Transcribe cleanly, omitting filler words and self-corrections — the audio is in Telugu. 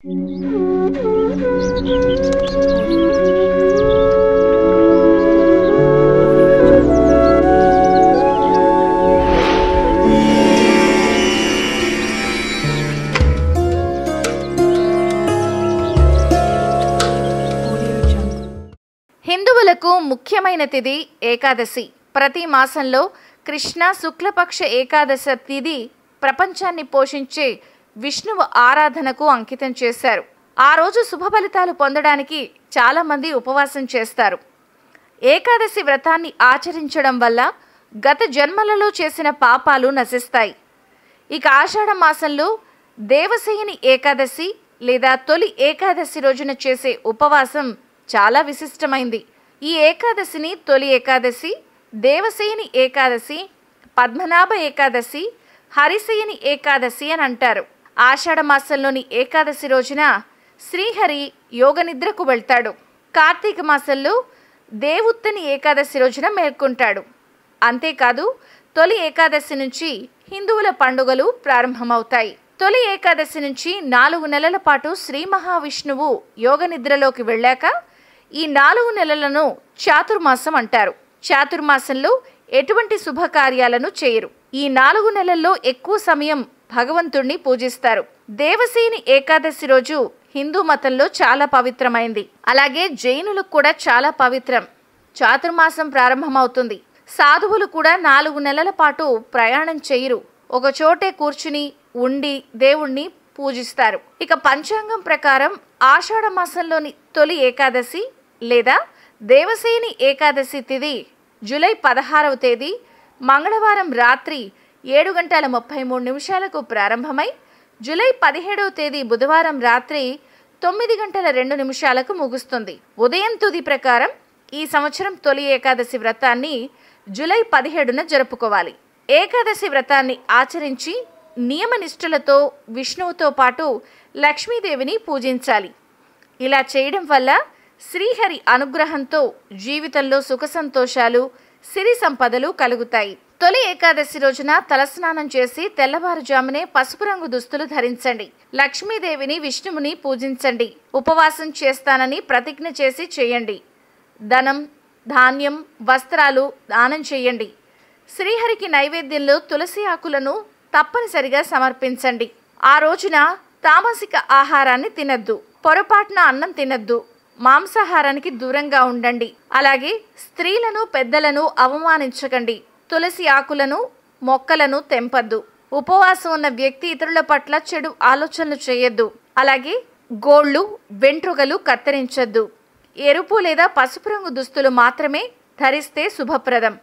హిందువులకు ముఖ్యమైన తిథి ఏకాదశి. ప్రతి మాసంలో కృష్ణ శుక్లపక్ష ఏకాదశ తిథి ప్రపంచాన్ని పోషించే విష్ణువు ఆరాధనకు అంకితం చేశారు. ఆ రోజు శుభ ఫలితాలు పొందడానికి చాలామంది ఉపవాసం చేస్తారు. ఏకాదశి వ్రతాన్ని ఆచరించడం వల్ల గత జన్మలలో చేసిన పాపాలు నశిస్తాయి. ఇక ఆషాఢ మాసంలో దేవశయని ఏకాదశి లేదా తొలి ఏకాదశి రోజున చేసే ఉపవాసం చాలా విశిష్టమైంది. ఈ ఏకాదశిని తొలి ఏకాదశి, దేవశయని ఏకాదశి, పద్మనాభ ఏకాదశి, హరిశయని ఏకాదశి అని అంటారు. ఆషాఢ మాసంలోని ఏకాదశి రోజున శ్రీహరి యోగనిద్రకు వెళ్తాడు. కార్తీక మాసంలో దేవుత్తని ఏకాదశి రోజున మేల్కొంటాడు. అంతేకాదు తొలి ఏకాదశి నుంచి హిందువుల పండుగలు ప్రారంభమవుతాయి. తొలి ఏకాదశి నుంచి 4 నెలల పాటు శ్రీ మహావిష్ణువు యోగనిద్రలోకి వెళ్ళాక ఈ 4 నెలలను చాతుర్మాసం అంటారు. చాతుర్మాసంలో ఎటువంటి శుభకార్యాలను చేయరు. ఈ 4 నెలల్లో ఎక్కువ సమయం భగవంతుణ్ణి పూజిస్తారు. దేవశయని ఏకాదశి రోజు హిందూ మతంలో చాలా పవిత్రమైంది. అలాగే జైనులకు కూడా చాలా పవిత్రం. చాతుర్మాసం ప్రారంభమవుతుంది. సాధువులు కూడా 4 నెలల పాటు ప్రయాణం చేయరు. ఒక చోటే కూర్చుని ఉండి దేవుణ్ణి పూజిస్తారు. ఇక పంచాంగం ప్రకారం ఆషాఢ మాసంలోని తొలి ఏకాదశి లేదా దేవశయని ఏకాదశి తిథి జూలై 16వ తేదీ మంగళవారం రాత్రి 7:33 ప్రారంభమై జూలై 17వ తేదీ బుధవారం రాత్రి 9:02 ముగుస్తుంది. ఉదయం తుది ప్రకారం ఈ సంవత్సరం తొలి ఏకాదశి వ్రతాన్ని జూలై 17న జరుపుకోవాలి. ఏకాదశి వ్రతాన్ని ఆచరించి నియమనిష్ఠలతో విష్ణువుతో పాటు లక్ష్మీదేవిని పూజించాలి. ఇలా చేయడం వల్ల శ్రీహరి అనుగ్రహంతో జీవితంలో సుఖ సంతోషాలు, సిరి సంపదలు కలుగుతాయి. తొలి ఏకాదశి రోజున తలస్నానం చేసి తెల్లవారుజామునే పసుపు రంగు దుస్తులు ధరించండి. లక్ష్మీదేవిని, విష్ణువుని పూజించండి. ఉపవాసం చేస్తానని ప్రతిజ్ఞ చేసి చేయండి. ధనం, ధాన్యం, వస్త్రాలు దానం చేయండి. శ్రీహరికి నైవేద్యంలో తులసి ఆకులను తప్పనిసరిగా సమర్పించండి. ఆ రోజున తామసిక ఆహారాన్ని తినద్దు. పొరపాటున అన్నం తినద్దు. మాంసాహారానికి దూరంగా ఉండండి. అలాగే స్త్రీలను, పెద్దలను అవమానించకండి. తులసి ఆకులను, మొక్కలను తెంపద్దు. ఉపవాసం ఉన్న వ్యక్తి ఇతరుల పట్ల చెడు ఆలోచనలు చేయొద్దు. అలాగే గోళ్ళు, వెంట్రుకలు కత్తిరించొద్దు. ఎరుపు లేదా పసుపు రంగు దుస్తులు మాత్రమే ధరిస్తే శుభప్రదం.